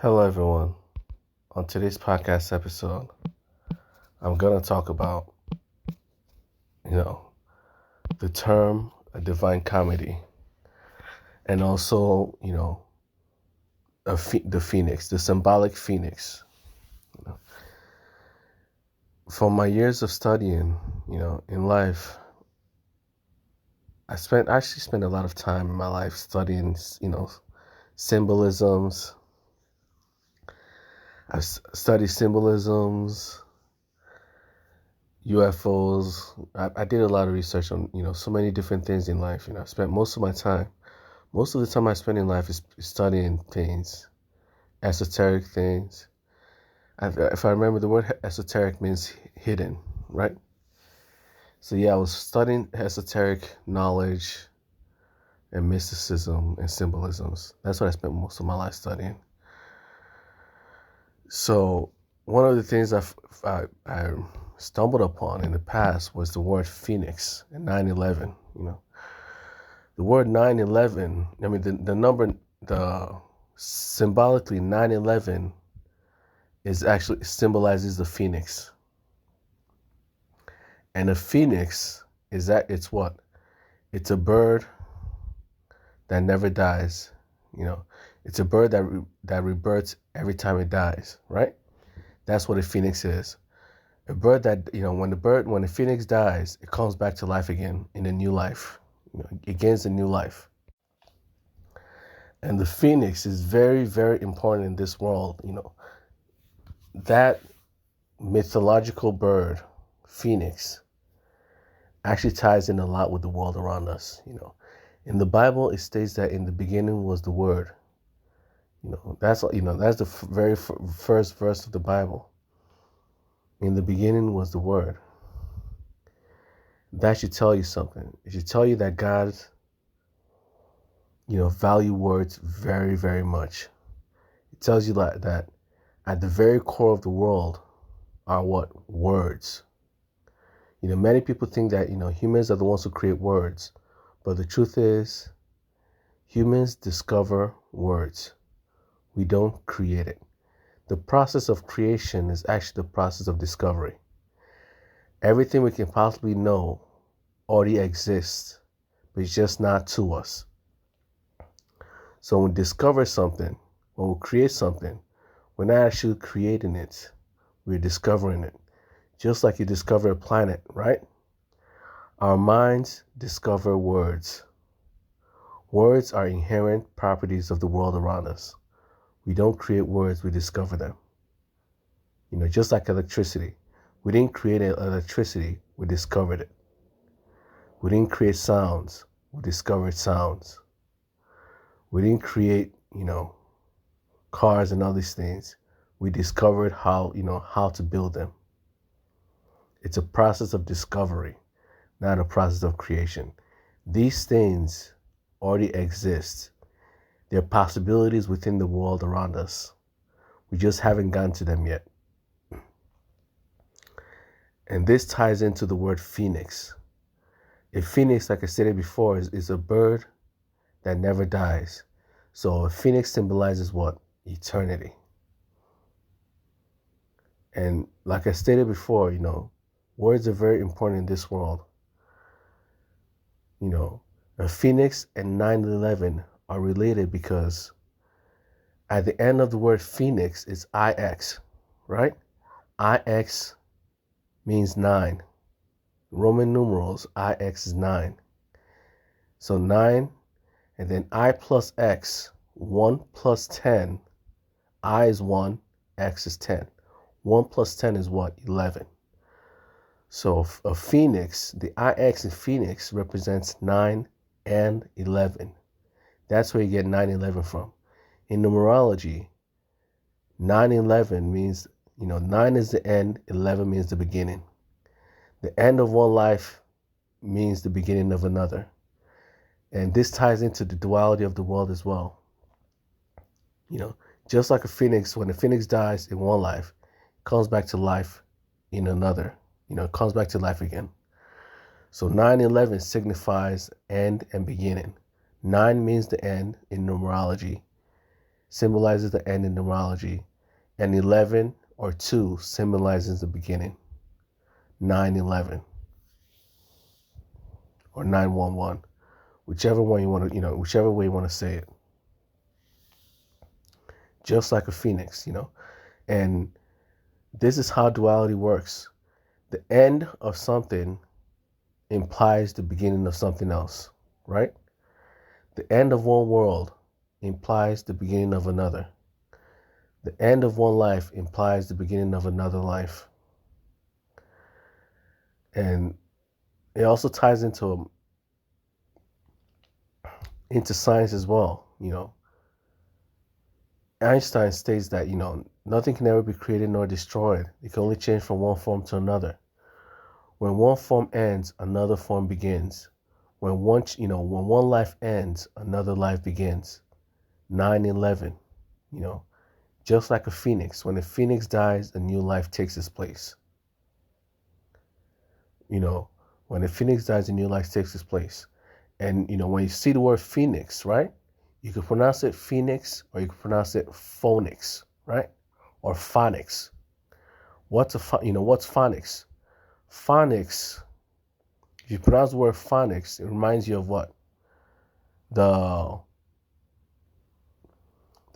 Hello, everyone. On today's podcast episode, I'm going to talk about, you know, the term a divine comedy and also, the phoenix, the symbolic phoenix. From my years of studying, in life, I actually spent a lot of time in my life studying, symbolisms. Studied symbolisms, UFOs. I did a lot of research on, so many different things in life. I spent most of the time I spend in life is studying things, esoteric things. If I remember, the word esoteric means hidden, right? So yeah, I was studying esoteric knowledge and mysticism and symbolisms. That's what I spent most of my life studying. So one of the things I stumbled upon in the past was the word phoenix and 9/11. The word 9/11. I mean, the number, symbolically 9/11 is actually symbolizes the phoenix, and a phoenix it's what? It's a bird that never dies. It's a bird that rebirths every time it dies, right? That's what a phoenix is. A bird that, when the phoenix dies, it comes back to life again in a new life. It gains a new life. And the phoenix is very, very important in this world. That mythological bird, phoenix, actually ties in a lot with the world around us. In the Bible, it states that in the beginning was the Word. That's the very first verse of the Bible. In the beginning was the Word. That should tell you something. It should tell you that God, value words very, very much. It tells you that at the very core of the world are what? Words. Many people think that, humans are the ones who create words. But the truth is, humans discover words. We don't create it. The process of creation is actually the process of discovery. Everything we can possibly know already exists, but it's just not to us. So when we discover something, when we create something, we're not actually creating it. We're discovering it. Just like you discover a planet, right? Our minds discover words. Words are inherent properties of the world around us. We don't create words, we discover them. Just like electricity. We didn't create electricity, we discovered it. We didn't create sounds, we discovered sounds. We didn't create, cars and all these things. We discovered how to build them. It's a process of discovery, not a process of creation. These things already exist. There are possibilities within the world around us. We just haven't gotten to them yet. And this ties into the word phoenix. A phoenix, like I stated before, is a bird that never dies. So a phoenix symbolizes what? Eternity. And like I stated before, words are very important in this world. A phoenix and 9/11 are related because at the end of the word phoenix is IX, right? IX means 9. Roman numerals, IX is 9. So 9, and then I plus X, 1 plus 10. I is 1, X is 10. 1 plus 10 is what? 11. So a phoenix, the IX in phoenix represents 9 and 11. That's where you get 9/11 from. In numerology, 9/11 means, 9 is the end, 11 means the beginning. The end of one life means the beginning of another. And this ties into the duality of the world as well. Just like a phoenix, when a phoenix dies in one life, it comes back to life in another. It comes back to life again. So 9/11 signifies end and beginning. 9 means the end in numerology. symbolizes the end in numerology, and 11 or 2 symbolizes the beginning. 911 or 911, whichever one you want to, whichever way you want to say it. Just like a phoenix, and this is how duality works. The end of something implies the beginning of something else, right? The end of one world implies the beginning of another. The end of one life implies the beginning of another life. And it also ties into science as well. Einstein states that, nothing can ever be created nor destroyed. It can only change from one form to another. When one form ends, another form begins. When one life ends, another life begins. 9/11, just like a phoenix. When a phoenix dies, a new life takes its place. When a phoenix dies, a new life takes its place. And, when you see the word phoenix, right? You can pronounce it phoenix or you can pronounce it phonics, right? Or phonics. What's phonics? Phonics, if you pronounce the word phonics, it reminds you of what? The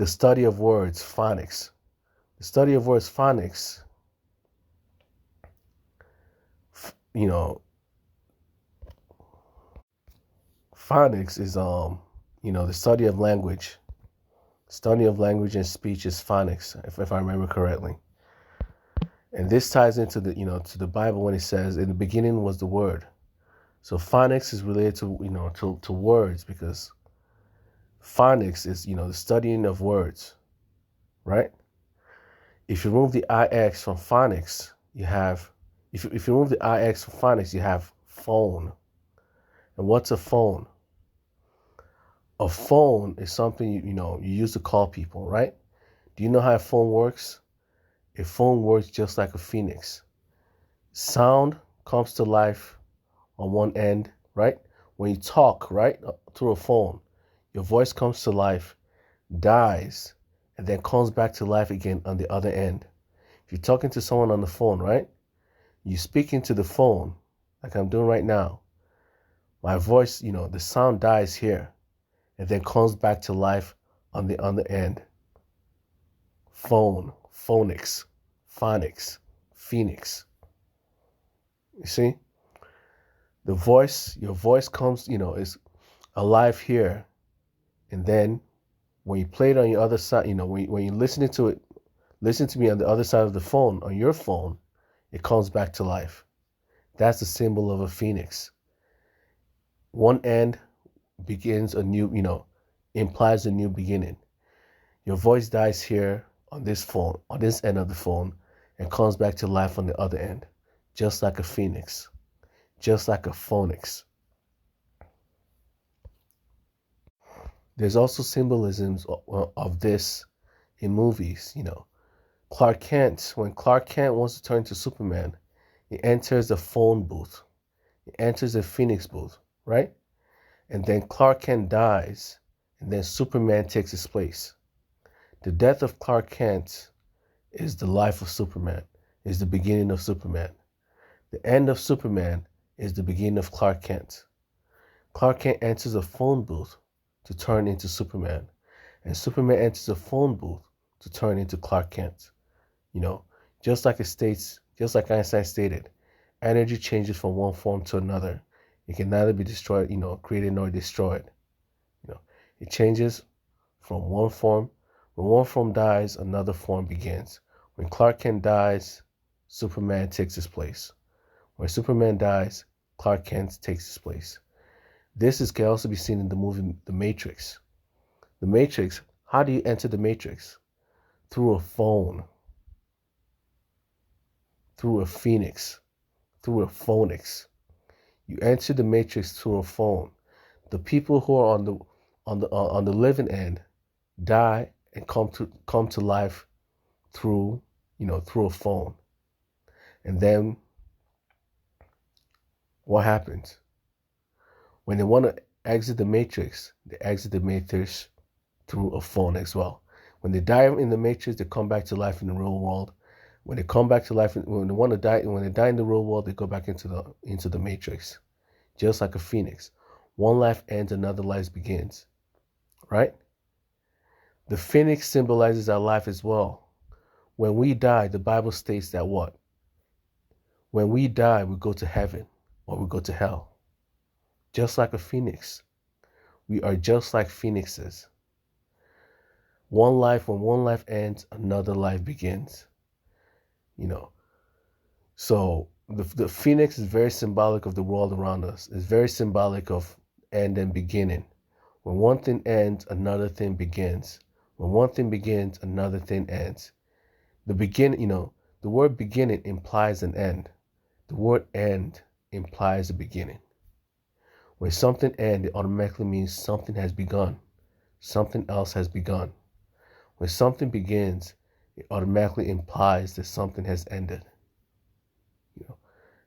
study of words, phonics. The study of words, phonics, phonics is the study of language. Study of language and speech is phonics, if I remember correctly. And this ties into to the Bible when it says, in the beginning was the word. So phonics is related to to words, because phonics is the studying of words, right? If you remove the ix from phonics, you have if you remove the ix from phonics, you have phone. And what's a phone? A phone is something you use to call people, right? Do you know how a phone works? A phone works just like a phoenix. Sound comes to life on one end, right? When you talk, right, through a phone, your voice comes to life, dies, and then comes back to life again on the other end. If you're talking to someone on the phone, right, you speak into the phone, like I'm doing right now. My voice, the sound dies here, and then comes back to life on the other end. Phone, phonics, phonics, phoenix. You see? Your voice comes, is alive here. And then when you play it on your other side, when you're listening to it, listen to me on the other side of the phone, on your phone, it comes back to life. That's the symbol of a phoenix. One end begins a new, implies a new beginning. Your voice dies here on this phone, on this end of the phone, and comes back to life on the other end, just like a phoenix, just like a phonics. There's also symbolisms of this in movies, Clark Kent, when Clark Kent wants to turn to Superman, he enters the phone booth. He enters the Phoenix booth, right? And then Clark Kent dies, and then Superman takes his place. The death of Clark Kent is the life of Superman, is the beginning of Superman. The end of Superman is the beginning of Clark Kent. Clark Kent enters a phone booth to turn into Superman, and Superman enters a phone booth to turn into Clark Kent. Just like Einstein stated, energy changes from one form to another. It can neither be destroyed, created nor destroyed. It changes from one form. When one form dies, another form begins. When Clark Kent dies, Superman takes his place. When Superman dies, Clark Kent takes his place. This can also be seen in the movie The Matrix. The Matrix, how do you enter the Matrix? Through a phone, through a phoenix, through a phonics. You enter the Matrix through a phone. The people who are on the living end die and come to life through through a phone. And then what happens? When they want to exit the Matrix, they exit the Matrix through a phone as well. When they die in the matrix, they come back to life in the real world. When they come back to life, when they want to die, when they die in the real world, they go back into the matrix, just like a phoenix. One life ends, another life begins. Right? The phoenix symbolizes our life as well. When we die, the Bible states that what? When we die, we go to heaven or we go to hell. Just like a phoenix. We are just like phoenixes. When one life ends, another life begins. You know. So the phoenix is very symbolic of the world around us. It's very symbolic of end and beginning. When one thing ends, another thing begins. When one thing begins, another thing ends. The beginning, the word beginning implies an end. The word end implies a beginning. When something ends, it automatically means something has begun. Something else has begun. When something begins, it automatically implies that something has ended.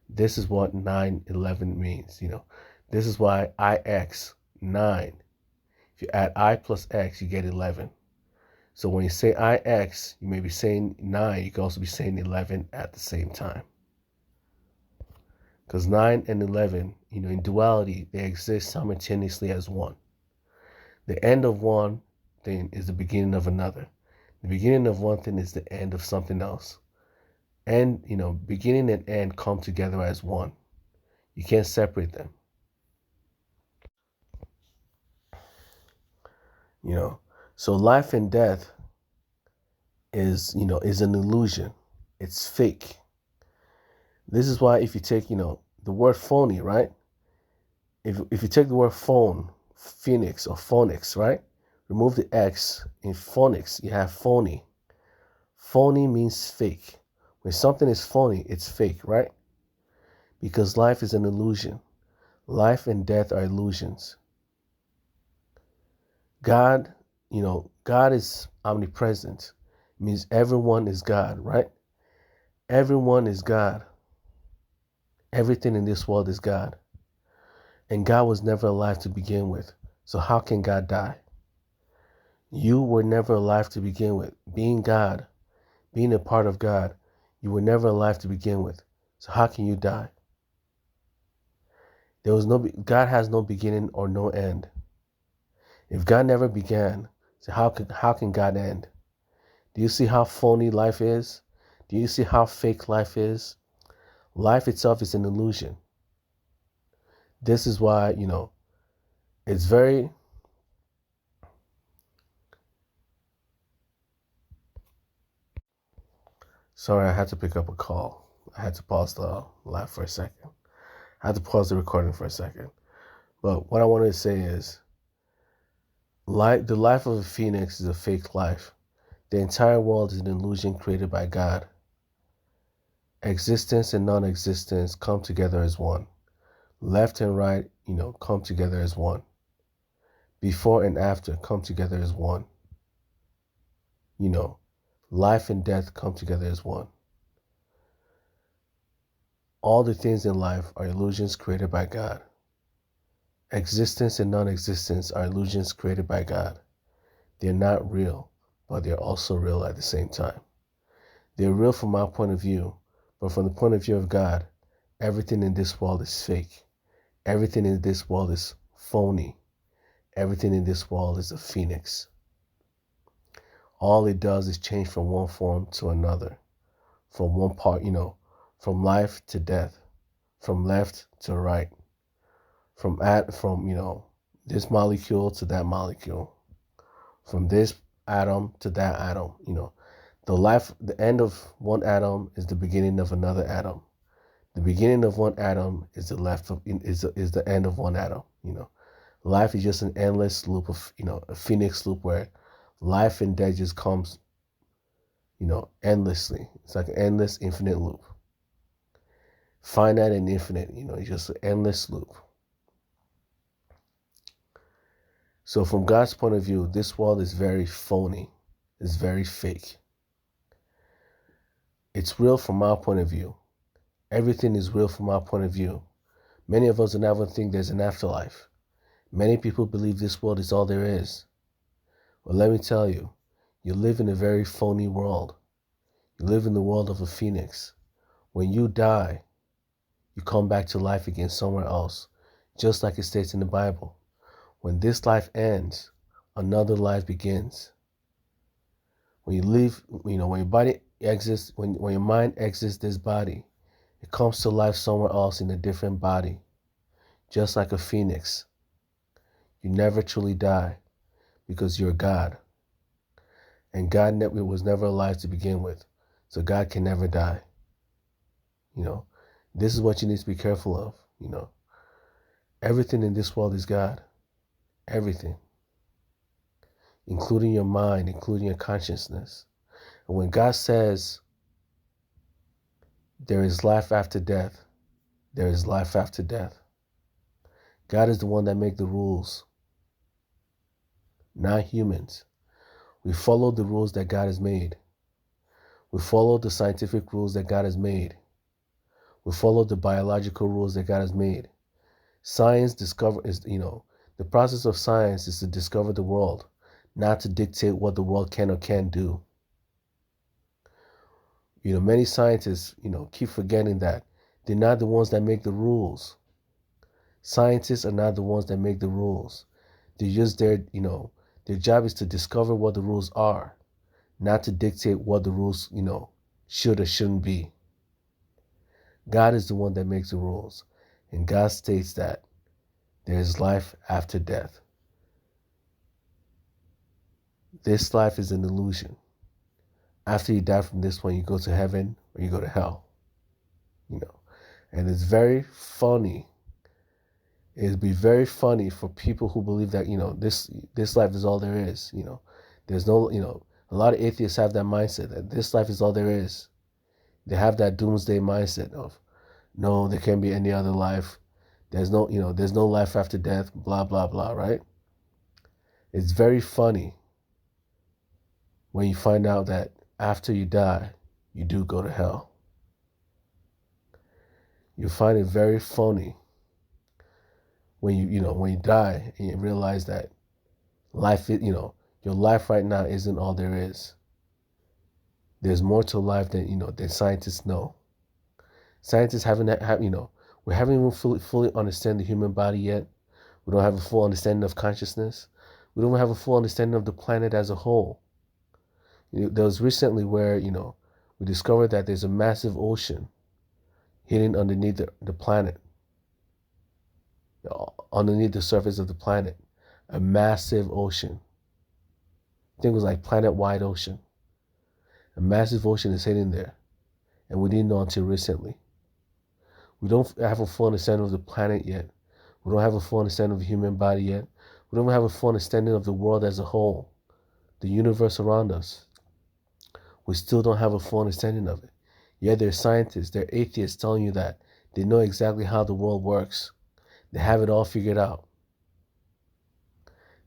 This is what 9/11 means. This is why IX, 9. If you add I plus X, you get 11. So when you say IX, you may be saying 9. You can also be saying 11 at the same time. Because 9 and 11, in duality, they exist simultaneously as one. The end of one thing is the beginning of another. The beginning of one thing is the end of something else. And, beginning and end come together as one. You can't separate them. So life and death is an illusion. It's fake. This is why if you take, the word phony, right? If you take the word phone, phoenix or phonics, right? Remove the X in phonics, you have phony. Phony means fake. When something is phony, it's fake, right? Because life is an illusion. Life and death are illusions. God, God is omnipresent. It means everyone is God, right? Everyone is God. Everything in this world is God. And God was never alive to begin with. So how can God die? You were never alive to begin with. Being God, being a part of God, you were never alive to begin with. So how can you die? God has no beginning or no end. If God never began, so how can God end? Do you see how phony life is? Do you see how fake life is? Life itself is an illusion. This is why, it's very... Sorry, I had to pick up a call. I had to pause the live for a second. I had to pause the recording for a second. But what I wanted to say is, the life of a phoenix is a fake life. The entire world is an illusion created by God. Existence and non-existence come together as one. Left and right, come together as one. Before and after come together as one. Life and death come together as one. All the things in life are illusions created by God. Existence and non-existence are illusions created by God. They're not real, but they're also real at the same time. They're real from our point of view, but from the point of view of God, everything in this world is fake. Everything in this world is phony. Everything in this world is a phoenix. All it does is change from one form to another. From one part, from life to death. From left to right. From this molecule to that molecule. From this atom to that atom. The end of one atom is the beginning of another atom. The beginning of one atom is the end of one atom. Life is just an endless loop of a phoenix loop where life and death just comes endlessly. It's like an endless infinite loop. Finite and infinite, it's just an endless loop. So from God's point of view, this world is very phony. It's very fake. It's real from our point of view. Everything is real from our point of view. Many of us don't even think there's an afterlife. Many people believe this world is all there is. Well, let me tell you, You live in a very phony world. You live in the world of a phoenix. When you die, you come back to life again somewhere else, just like it states in the Bible. When this life ends, another life begins. When you leave, when your body exits, when your mind exits this body, it comes to life somewhere else in a different body, just like a phoenix. You never truly die because you're God. And God was never alive to begin with. So God can never die. This is what you need to be careful of. Everything in this world is God. Everything. Including your mind, including your consciousness. And when God says there is life after death, there is life after death. God is the one that makes the rules, not humans. We follow the rules that God has made. We follow the scientific rules that God has made. We follow the biological rules that God has made. Science the process of science is to discover the world, not to dictate what the world can or can't do. Many scientists, keep forgetting that they're not the ones that make the rules. Scientists are not the ones that make the rules. They're just there, their job is to discover what the rules are, not to dictate what the rules, should or shouldn't be. God is the one that makes the rules. And God states that there is life after death. This life is an illusion. After you die from this one, you go to heaven or you go to hell. And it's very funny. It'd be very funny for people who believe that, this life is all there is. There's no, a lot of atheists have that mindset that this life is all there is. They have that doomsday mindset of, no, there can't be any other life. There's no life after death, blah, blah, blah, right? It's very funny when you find out that after you die, you do go to hell. You find it very funny when you die and you realize that life, your life right now isn't all there is. There's more to life than scientists know. Scientists we haven't even fully understand the human body yet. We don't have a full understanding of consciousness. We don't have a full understanding of the planet as a whole. There was recently where, we discovered that there's a massive ocean hidden underneath the planet, underneath the surface of the planet. A massive ocean. I think it was like planet-wide ocean. A massive ocean is hidden there. And we didn't know until recently. We don't have a full understanding of the planet yet. We don't have a full understanding of the human body yet. We don't have a full understanding of the world as a whole, the universe around us. We still don't have a full understanding of it. Yet there are scientists, there are atheists telling you that they know exactly how the world works. They have it all figured out.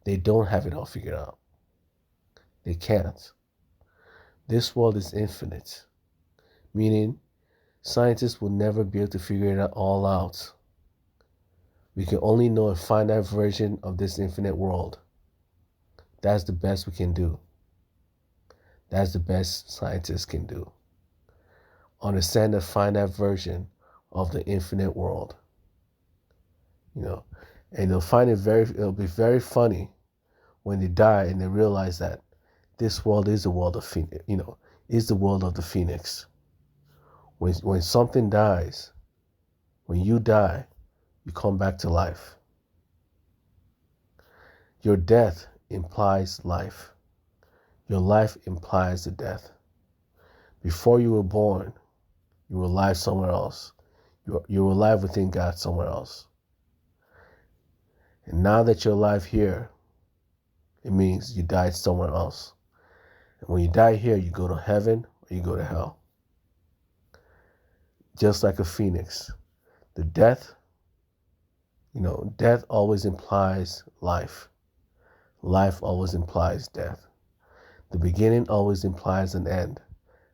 They don't have it all figured out. They can't. This world is infinite, meaning scientists will never be able to figure it all out. We can only know a finite version of this infinite world. That's the best we can do. That's the best scientists can do. Understand a finite version of the infinite world. And it'll be very funny when they die and they realize that this world is the world of is the world of the phoenix. When something dies, when you die, you come back to life. Your death implies life. Your life implies the death. Before you were born, you were alive somewhere else. You were alive within God somewhere else. And now that you're alive here, it means you died somewhere else. And when you die here, you go to heaven or you go to hell. Just like a phoenix. The death, death always implies life. Life always implies death. The beginning always implies an end.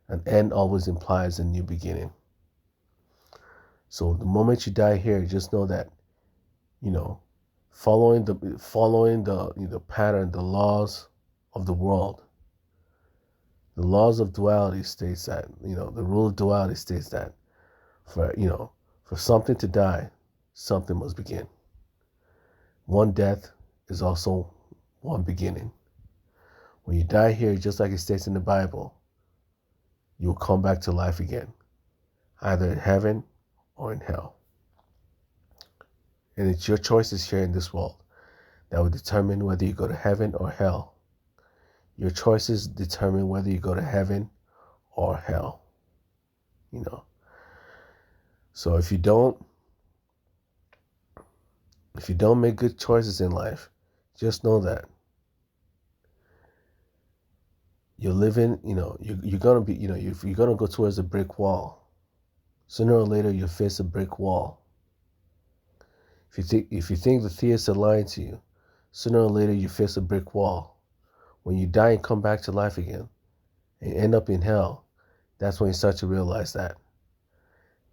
An end always implies a new beginning. So the moment you die here, just know that, following the pattern, the laws of the world, The laws of duality states that, the rule of duality states that for something to die, something must begin. One death is also one beginning. When you die here, just like it states in the Bible, you'll come back to life again, either in heaven or in hell. And it's your choices here in this world that will determine whether you go to heaven or hell. Your choices determine whether you go to heaven or hell. So if you don't make good choices in life, just know that you're living, you're gonna be, you're gonna go towards a brick wall. Sooner or later, you'll face a brick wall. If you think the theists are lying to you, sooner or later you face a brick wall. When you die and come back to life again and end up in hell, that's when you start to realize that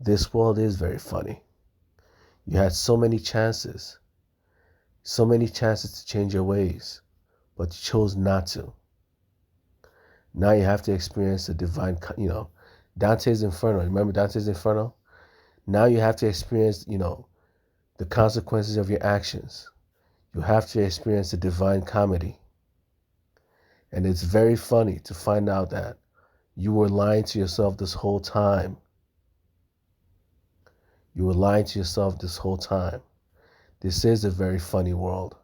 this world is very funny. You had so many chances to change your ways, but you chose not to. Now you have to experience the divine, Dante's Inferno. Remember Dante's Inferno? Now you have to experience, the consequences of your actions. You have to experience the divine comedy. And it's very funny to find out that you were lying to yourself this whole time. You were lying to yourself this whole time. This is a very funny world.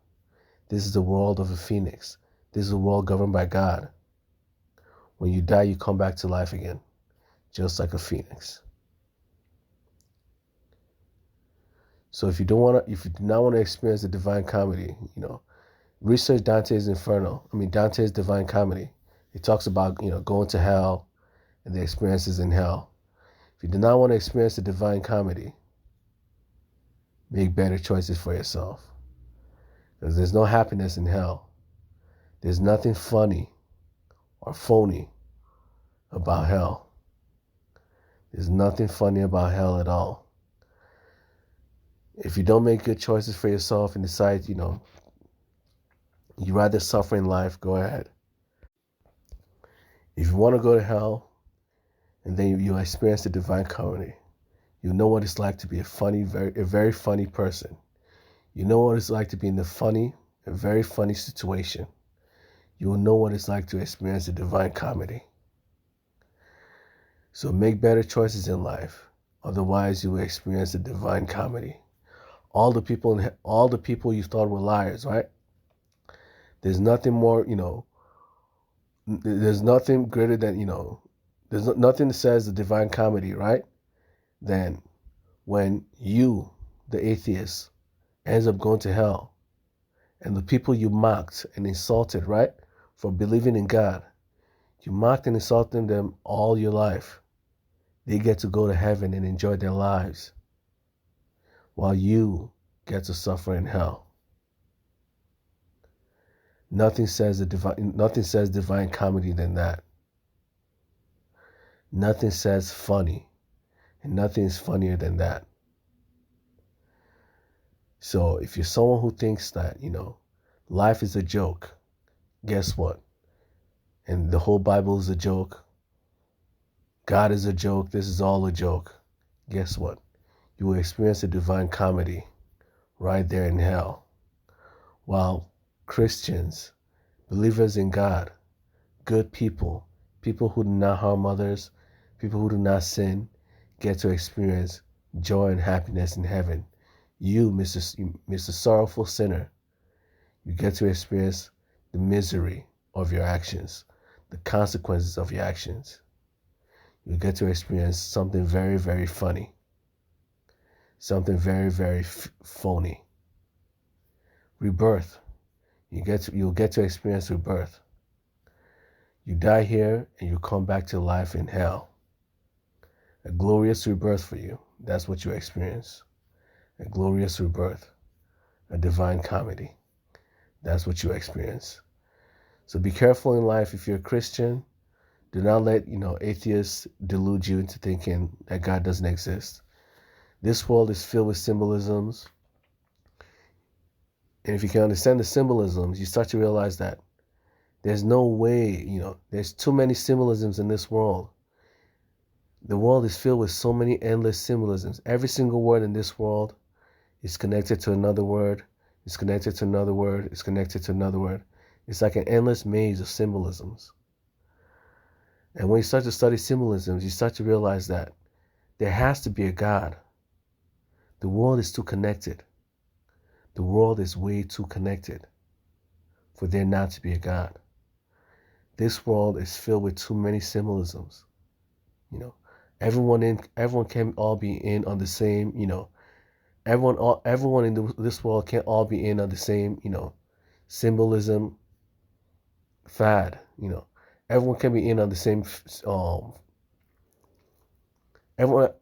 This is the world of a phoenix. This is a world governed by God. When you die, you come back to life again, just like a phoenix. So if you do not want to experience the divine comedy, research Dante's Divine Comedy. It talks about, going to hell and the experiences in hell. If you do not want to experience the divine comedy, make better choices for yourself. Because there's no happiness in hell. There's nothing funny or phony about hell. There's nothing funny about hell at all. If you don't make good choices for yourself and decide, you rather suffer in life, go ahead. If you want to go to hell and then you experience the divine comedy, you know what it's like to be a very funny person. You know what it's like to be in a very funny situation. You will know what it's like to experience the divine comedy. So make better choices in life. Otherwise, you will experience the divine comedy. All the people you thought were liars, right? There's nothing more, there's nothing greater than, there's nothing that says the divine comedy, right? Than when you, the atheist, ends up going to hell. And the people you mocked and insulted, right? For believing in God. You mocked and insulted them all your life. They get to go to heaven and enjoy their lives, while you get to suffer in hell. Nothing says divine comedy than that. Nothing says funny, and nothing is funnier than that. So if you're someone who thinks that, life is a joke, guess what? And the whole Bible is a joke. God is a joke. This is all a joke. Guess what? You will experience a divine comedy right there in hell. While Christians, believers in God, good people who do not harm others, people who do not sin, get to experience joy and happiness in heaven. You, Mr. Sorrowful Sinner, you get to experience the misery of your actions, the consequences of your actions. You get to experience something very, very funny, something very, very phony. Rebirth. You'll get to experience rebirth. You die here and you come back to life in hell. A glorious rebirth for you. That's what you experience. A glorious rebirth. A divine comedy. That's what you experience. So be careful in life. If you're a Christian, do not let, atheists delude you into thinking that God doesn't exist. This world is filled with symbolisms. And if you can understand the symbolisms, you start to realize that There's no way, there's too many symbolisms in this world. The world is filled with so many endless symbolisms. Every single word in this world is connected to another word, is connected to another word, is connected to another word. It's like an endless maze of symbolisms. And when you start to study symbolisms, you start to realize that there has to be a God. The world is too connected. The world is way too connected for there not to be a God. This world is filled with too many symbolisms. Everyone can all be in on the same, everyone in this world can't all be in on the same, symbolism fad. Everyone can be in on the same,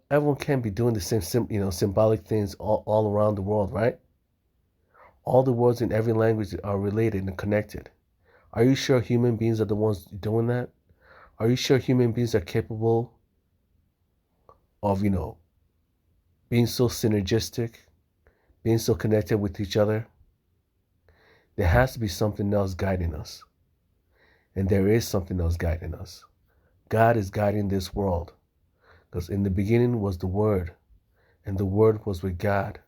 everyone can be doing the same, symbolic things all around the world, right? All the words in every language are related and connected. Are you sure human beings are the ones doing that? Are you sure human beings are capable of, being so synergistic, being so connected with each other? There has to be something else guiding us. And there is something else guiding us. God is guiding this world. Because in the beginning was the Word, and the Word was with God,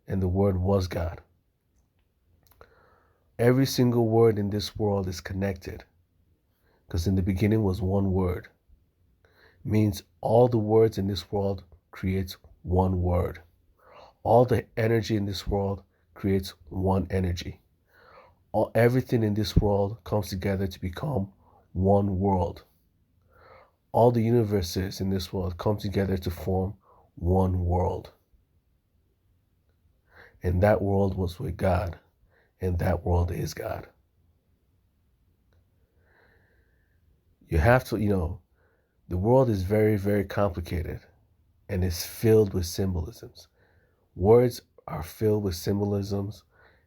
and the Word was God. Every single word in this world is connected. Because in the beginning was one word. Means all the words in this world creates one word. All the energy in this world creates one energy. Everything in this world comes together to become one world. All the universes in this world come together to form one world. And that world was with God, and that world is God. You have to, the world is very, very complicated and is filled with symbolisms. Words are filled with symbolisms.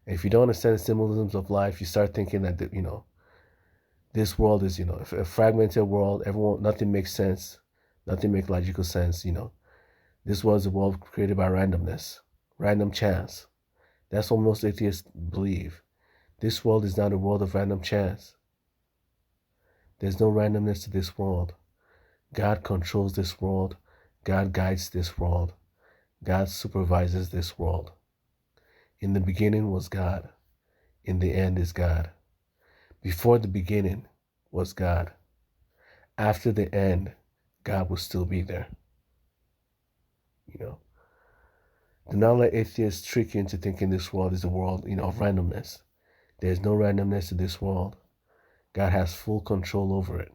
And if you don't understand the symbolisms of life, you start thinking that, this world is, a fragmented world. Nothing makes sense. Nothing makes logical sense, This world is a world created by randomness, random chance. That's what most atheists believe. This world is not a world of random chance. There's no randomness to this world. God controls this world. God guides this world. God supervises this world. In the beginning was God. In the end is God. Before the beginning was God. After the end, God will still be there. Do not let atheists trick you into thinking this world is a world, of randomness. There's no randomness to this world. God has full control over it.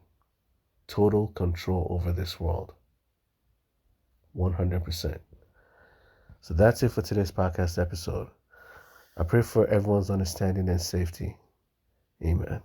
Total control over this world. 100%. So that's it for today's podcast episode. I pray for everyone's understanding and safety. Amen.